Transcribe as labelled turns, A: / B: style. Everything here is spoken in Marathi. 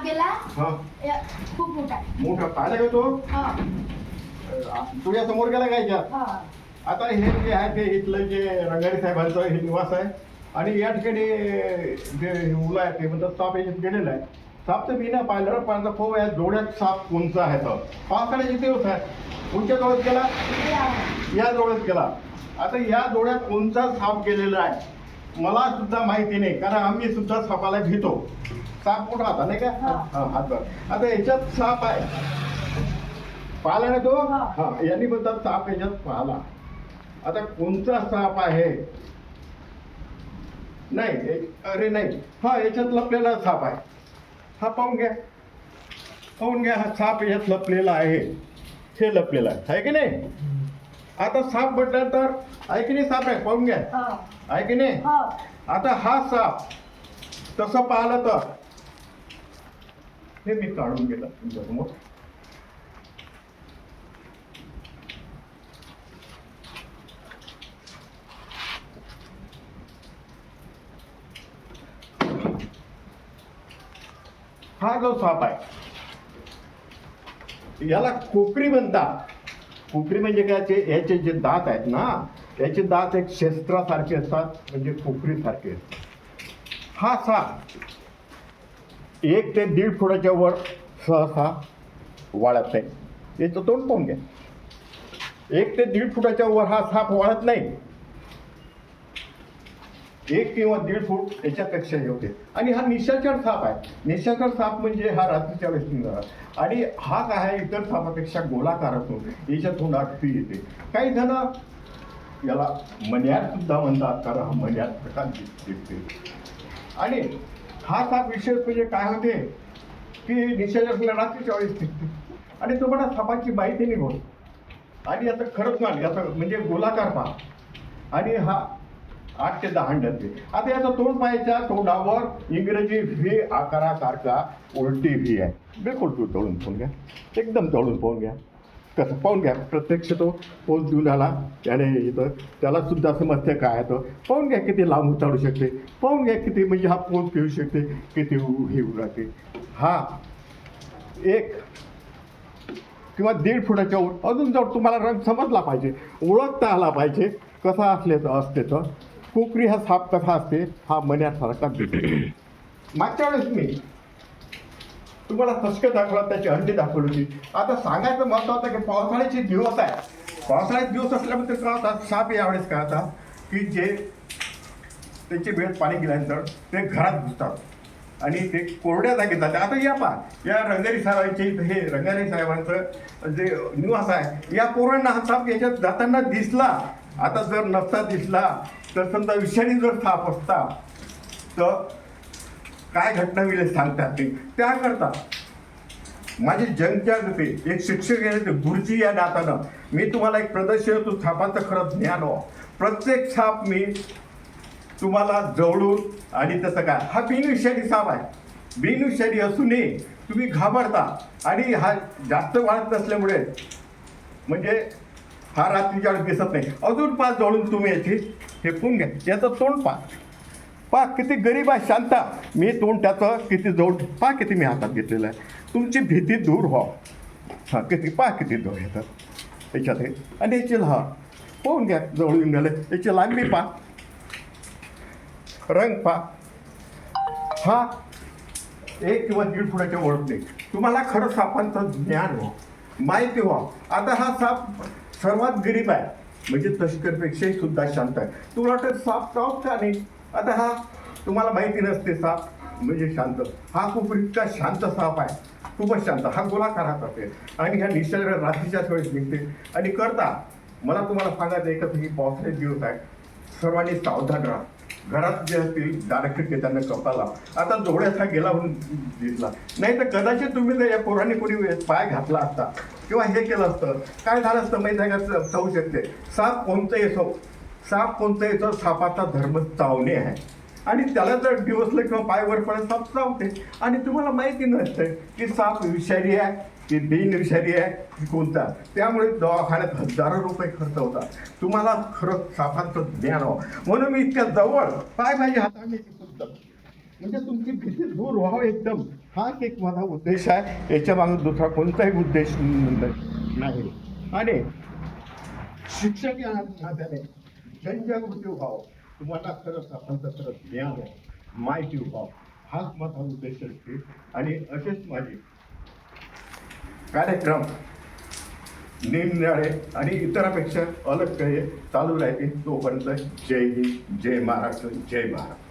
A: गेला
B: हा
A: खूप मोठा
B: मोठा पाहिला का तो तुझ्या समोर गेला काय याच्यात? आता हे जे आहे ते इथलं जे रंगारी साहेबांचं हे निवास आहे आणि या ठिकाणी जे मुलं आहेत ते म्हणतात साप याच्यात गेलेला आहे. साप तर मी ना पाहिलं पण खूप या जोड्यात साप कोणचा आहे तर पावसाळ्याचे दिवस आहे. कोणत्या जोड्यात गेला? या जोड्यात गेला. आता या जोड्यात कोणता साप गेलेला आहे मला सुद्धा माहिती नाही, कारण आम्ही सुद्धा सापाला घेतो. साप मोठा होता नाही का? हातभर. आता याच्यात साप आहे, पाहिला ना तो? हा, यांनी म्हणतात साप याच्यात पाहिला. आता कोणता साप आहे? नाही, अरे नाही, हा याच्यात लपलेला साप आहे. हा पाहून घ्या, पाहून घ्या, हा साप याच्यात लपलेला आहे. हे लपलेला आहे की नाही? आता साप म्हटलं तर आहे की नाही? साप आहे, पाहून घ्या, आहे की नाही? आता हा साप तसं पाहिलं तर हे मी काढून गेलं तुमच्यासमोर. हा जो साप आहे याला कोकरी म्हणतात. कोकरी म्हणजे काय? याचे जे दात आहेत ना, याचे दात एक शस्त्रासारखे असतात, म्हणजे कोकरीसारखे असतात. हा साप 1 ते 1.5 फुटाच्या वर सहसा वाढत नाही. याचं तोंड पाहून घ्या. 1 ते 1.5 फुटाच्या वर हा साप वाढत नाही. 1 किंवा 1.5 फूट याच्यापेक्षा होते. आणि हा निशाचर साप आहे. निशाचर साप म्हणजे हा रात्रीच्या वेळेस निघाला आणि हा काय आहे, इतर सापापेक्षा गोलाकार असतो. याच्या तोंडात फी येते. काही जण याला मण्यार सुद्धा म्हणतात, कारण हा मण्यार प्रकार दिसते. आणि हा साप विशेष म्हणजे काय होते की निशाचर रात्रीच्या वेळेस दिसते आणि तुम्हाला सापाची माहिती नाही होत. आणि याचं खरंच ना याचं म्हणजे गोलाकार पहा. आणि हा 8 ते 10 अंड असते. आता याचं तोंड पाहायच्या तोंडावर इंग्रजी व्ही आकारासारखा उलटी व्ही आहे. बिलकुल तू तळून पाहून घ्या, एकदम तळून पाहून घ्या. कसं पाहून घ्या, प्रत्यक्ष तो पोच देऊन आला त्याने इथं त्याला सुद्धा समजते काय तो. पाहून घ्या किती लांब उतारू शकते, पाहून घ्या किती म्हणजे हा पोच घेऊ शकते, किती हे राहते. हा 1 किंवा 1.5 फुटाच्या वर अजून जर तुम्हाला रंग समजला पाहिजे, ओळखता आला पाहिजे कसा असते तर कोकरी हा साप कसा असते, हा मण्यासारखा दिसतो. मागच्या वेळेस मी तुम्हाला तस्क दाखवला, त्याची अंडी दाखवली होती. आता सांगायचं महत्व होतं की पावसाळ्याचे दिवस आहे. पावसाळ्याचे दिवस असल्यामुळे काय होतात, साप यावेळेस काय होता की जे त्याची वेळ पाणी गेल्यानंतर ते घरात घुसतात आणि ते कोरड्या जागेत जातात. आता या पहा, या रंगारी साहेबांचे हे रंगारी साहेबांचं जे निवास आहे, या पोरांना हा साप याच्यात जाताना दिसला. आता जर नसता दिसला तर समजा विषारी जर साप असता तर काय घटना होईल सांगतात ते. त्याकरता माझी जनजागृती एक शिक्षक आहे गुरुजी या नात्यानं मी तुम्हाला एक प्रदर्शन होतो सापाचं खरं ज्ञान हो. प्रत्येक साप मी तुम्हाला जवळून आणि तसं काय, हा बिनविषारी साप आहे. बिनविषारी असूनही तुम्ही घाबरता आणि हा जास्त वाढत नसल्यामुळे म्हणजे हा रात्रीच्या वेळेस दिसत नाही. अजून 5 जवळून तुम्ही याची हे पाहून घ्या. याचं तोंड पहा किती गरीब आहे, शांता. मी तोंड त्याचं किती जवळ पहा, किती मी हातात घेतलेलं आहे. तुमची भीती दूर व्हा. हां किती पहा, किती जवळ येतात याच्यात हे. आणि याची हा पाहून घ्या, जवळ येऊन गेलं. याची लांबी पहा, रंग पहा. हा 1 किंवा 1.5 फुटाच्या ओळख नाही. तुम्हाला खरं सापांचं ज्ञान व्हा, माहिती व्हा. आता हा साप सर्वात गरीब आहे, म्हणजे तस्करपेक्षाही सुद्धा शांत आहे. तुला वाटतं साप चावत का नाही? आता हा तुम्हाला माहिती नसते साप म्हणजे शांत. हा खूप इतका शांत साप आहे, खूपच शांत. हा गोलाकार करते आणि ह्या निसर्ग रात्रीच्याच वेळेस निघते आणि करता. मला तुम्हाला सांगायचं एकच की पावसाळ्याचे दिवस आहे, सर्वांनी सावधान राहा. घरात जे असतील दारखिडके त्यांना कपाला. आता जोड्याचा गेला म्हणून दिसला नाही तर कदाचित तुम्ही जर या पोरांनी कोणी पाय घातला असता किंवा हे केलं असतं, काय झालं असतं माहीत आहे का? जाऊ शकते. साप कोणतं येतो, साप कोणतं येतो, सापाचा धर्म चावणे आहे आणि त्याला जर डिवसलं किंवा पाय वर पडत साप चावते. आणि तुम्हाला माहिती नसते की साप विषारी आहे की बिनविषारी आहे की कोणता. त्यामुळे दवाखान्यात हजारो रुपये खर्च होतात. तुम्हाला खरंच सापांचं ज्ञान व्हावं म्हणून मी इतक्या जवळ पाय माझ्या हाताने सुद्धा म्हणजे तुमची भीती दूर व्हावं एकदम. हाच एक माझा उद्देश आहे, याच्या मागे दुसरा कोणताही उद्देश नाही. आणि शिक्षक या नात्याने जनजागृती व्हावं, तुम्हाला खरंच आपण खरंच ज्ञान माहिती व्हावं, हाच माझा उद्देश असते. आणि असेच माझे कार्यक्रम निरनिराळे आणि इतरापेक्षा अलग काही चालू राहतील. तोपर्यंत जय हिंद, जय महाराष्ट्र, जय महाराष्ट्र.